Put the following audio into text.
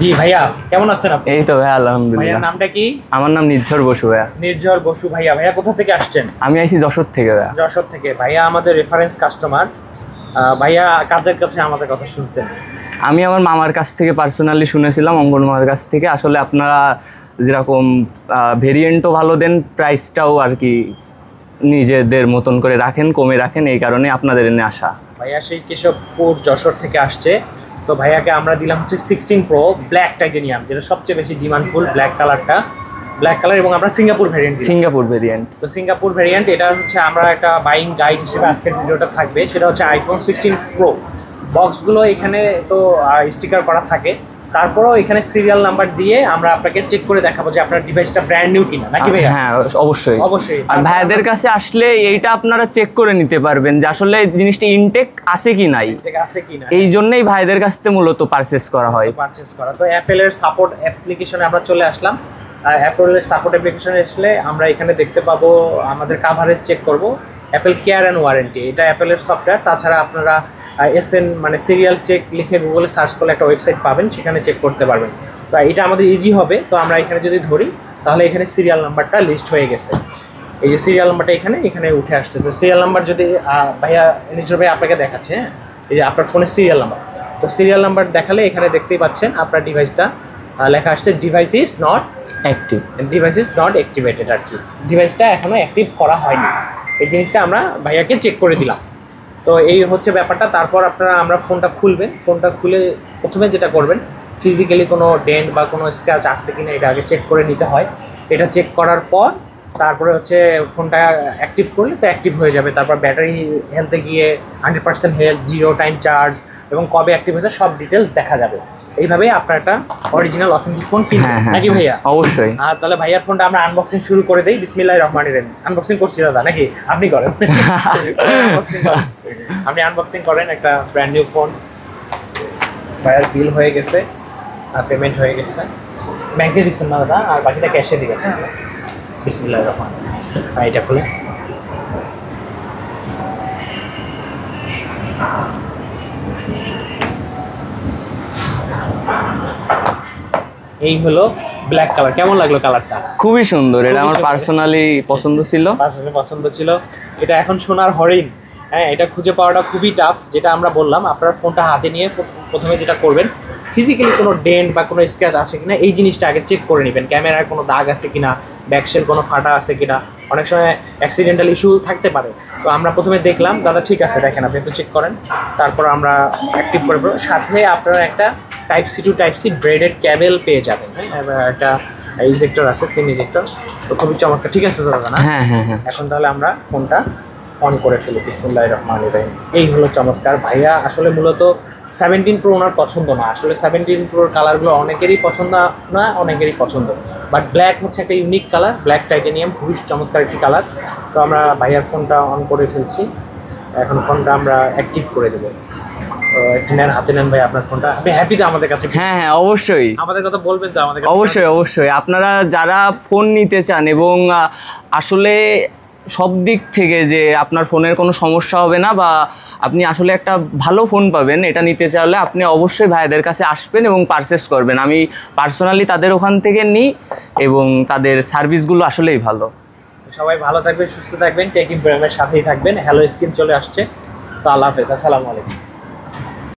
জি ভাইয়া, কেমন আছেন আপনি? এই তো ভাই আলহামদুলিল্লাহ। ভাইয়ার নামটা কি? আমার নাম নির্ঝর বসু ভাইয়া। নির্ঝর বসু ভাইয়া। ভাইয়া কোথা থেকে আসছেন? আমি আইছি যশোর থেকে ভাইয়া। যশোর থেকে। ভাইয়া আমাদের রেফারেন্স কাস্টমার। ভাইয়া কাদের কাছে আমাদের কথা শুনছেন? আমি আমার মামার কাছ থেকে পার্সোনালি শুনেছিলাম, অঙ্গন মামার কাছ থেকে। আসলে আপনারা যেরকম ভেরিয়েন্টও ভালো দেন, প্রাইসটাও আর কি নিজেদের মতন করে রাখেন, কমে রাখেন, এই কারণে আপনাদের এনে আসা। ভাইয়া সেই কেশবপুর যশোর থেকে আসছে। তো ভাইয়াকে আমরা দিলাম হচ্ছে 16 প্রো ব্ল্যাক টাইটেনিয়াম, যেটা সবচেয়ে বেশি ডিমান্ডফুল, ব্ল্যাক কালারটা, ব্ল্যাক কালার। এবং আমরা সিঙ্গাপুর ভ্যারিয়েন্ট, সিঙ্গাপুর ভেরিয়েন্ট। তো সিঙ্গাপুর ভ্যারিয়েন্ট এটা হচ্ছে আমরা একটা বাইং গাইড হিসেবে আজকের ভিডিওটা থাকবে। সেটা হচ্ছে আইফোন 16 প্রো। বক্সগুলো এখানে তো স্টিকার করা থাকে, তারপরেও এখানে সিরিয়াল নাম্বার দিয়ে আমরা আপনাকে চেক করে দেখাবো যে আপনার ডিভাইসটা ব্র্যান্ড নিউ কিনা, নাকি ভাইয়া? হ্যাঁ অবশ্যই অবশ্যই। আর ভাইয়াদের কাছে আসলে এইটা আপনারা চেক করে নিতে পারবেন যে আসলে জিনিসটা ইনটেক আছে কি নাই, এই জন্যই ভাইয়াদের কাছ থেকে মূলত পারচেস করা হয়। তো অ্যাপেলের সাপোর্ট অ্যাপ্লিকেশনে আমরা চলে আসলাম। অ্যাপেলের সাপোর্ট অ্যাপ্লিকেশনে আসলে আমরা এখানে দেখতে পাবো আমাদের কাভারেজ চেক করব, অ্যাপেল কেয়ার অ্যান্ড ওয়ারেন্টি, এটা অ্যাপেলের সফটওয়্যার। তাছাড়া আপনারা এসএন মানে সিরিয়াল চেক লিখে গুগলে সার্চ করলে একটা ওয়েবসাইট পাবেন, সেখানে চেক করতে পারবেন। তো এটা আমাদের ইজি হবে। তো আমরা এখানে যদি ধরি তাহলে এখানে সিরিয়াল নাম্বারটা লিস্ট হয়ে গেছে। এই যে সিরিয়াল নাম্বারটা এখানে উঠে আসছে। তো সিরিয়াল নাম্বার যদি ভাইয়া নিজের ভাই আপনাকে দেখাচ্ছে, হ্যাঁ, এই যে আপনার ফোনের সিরিয়াল নাম্বার। তো সিরিয়াল নাম্বার দেখালে এখানে দেখতেই পাচ্ছেন আপনার ডিভাইসটা লেখা আসছে device is not active, device is not activated. আর কি ডিভাইসটা এখনও অ্যাক্টিভ করা হয়নি, এই জিনিসটা আমরা ভাইয়াকে চেক করে দিলাম। তো এই হচ্ছে ব্যাপারটা। তারপর আমরা ফোনটা খুলবেন। ফোনটা খুলে প্রথমে যেটা করবেন, ফিজিক্যালি কোনো ডেন্ট বা কোনো স্ক্র্যাচ আছে কিনা এটা আগে চেক করে নিতে হয়। এটা চেক করার পর তারপরে হচ্ছে ফোনটা অ্যাক্টিভ করলে তো অ্যাক্টিভ হয়ে যাবে। তারপর ব্যাটারি হেলথে গিয়ে 100% হেলথ, 0 টাইম চার্জ এবং কবে অ্যাক্টিভ হয়েছে সব ডিটেলস দেখা যাবে। এইভাবেই আপনার একটা অরিজিনাল অথেন্টিক ফোন কিনবেন, নাকি ভাইয়া? অবশ্যই। তাহলে ভাইয়ার ফোনটা আমরা আনবক্সিং শুরু করে দেই। বিসমিল্লাহির রহমানির রহিম। আনবক্সিং করছি দাদা, নাকি আপনি করেন? আপনি আনবক্সিং করেন একটা ব্র্যান্ড নিউ ফোন। ভাইয়ার বিল হয়ে গেছে আর পেমেন্ট হয়ে গেছে, ব্যাংকে দিচ্ছেন না দাদা, আর বাকিটা ক্যাশে দিবেন। হ্যাঁ, বিসমিল্লাহির রহমান। এটা খুলে এই হলো ব্ল্যাক কালার। কেমন লাগলো কালারটা? খুবই সুন্দর, এটা আমার পার্সোনালি পছন্দ ছিল। এটা এখন সোনার হরিণ। হ্যাঁ, এটা খুঁজে পাওয়াটা খুবই টাফ। যেটা আমরা বললাম, আপনার ফোনটা হাতে নিয়ে প্রথমে যেটা করবেন, ফিজিক্যালি কোনো ডেন্ট বা কোনো স্ক্র্যাচ আছে কিনা এই জিনিসটা আগে চেক করে নেবেন। ক্যামেরার কোনো দাগ আছে কিনা, ব্যাকশেল কোনো ফাটা আছে কিনা, অনেক সময় অ্যাক্সিডেন্টাল ইস্যু থাকতে পারে। তো আমরা প্রথমে দেখলাম দাদা ঠিক আছে, দেখেন আপনি একটু চেক করেন, তারপর আমরা অ্যাক্টিভ করে পড়ব। সাথে আপনারা একটা Type-C to Type-C braided cable পেয়ে যাবেন। হ্যাঁ, একটা ইজেক্টর আছে, সিম ইজেক্টর। তো খুবই চমৎকার। ঠিক আছে দাদা না? হ্যাঁ হ্যাঁ হ্যাঁ। এখন তাহলে আমরা ফোনটা অন করে ফেলি। বিসমিল্লাহির রহমানির রহিম। এই হলো চমৎকার। ভাইয়া আসলে মূলত 17 প্রো ওনার পছন্দ না। আসলে 17 প্রোর কালারগুলো অনেকেরই পছন্দ না, অনেকেরই পছন্দ, বাট ব্ল্যাক হচ্ছে একটা ইউনিক কালার। ব্ল্যাক টাইটেনিয়াম খুবই চমৎকার একটি কালার। তো আমরা ভাইয়ার ফোনটা অন করে ফেলছি। এখন ফোনটা আমরা অ্যাক্টিভ করে দেবো। একটু নেন, হাতে নেন ভাই আপনার ফোনটা। আপনি হ্যাপি তো আমাদের কাছে? হ্যাঁ হ্যাঁ অবশ্যই, আমাদের কথা বলবেন তো আমাদের কাছে? অবশ্যই অবশ্যই। আপনারা যারা ফোন নিতে চান এবং আসলে সব দিক থেকে যে আপনার ফোনের কোনো সমস্যা হবে না বা আপনি আসলে একটা ভালো ফোন পাবেন, এটা নিতে চাইলে আপনি অবশ্যই ভাইদের কাছে আসবেন এবং পারচেস করবেন। আমি পার্সোনালি তাদের ওখান থেকে নিই এবং তাদের সার্ভিসগুলো আসলেই ভালো। সবাই ভালো থাকবেন, সুস্থ থাকবেন, টেক ইমপ্রুভমেন্টের সাথেই থাকবেন। হ্যালো স্ক্রিন চলে আসছে। তো আল্লাহ হাফেজ, আসসালামু আলাইকুম।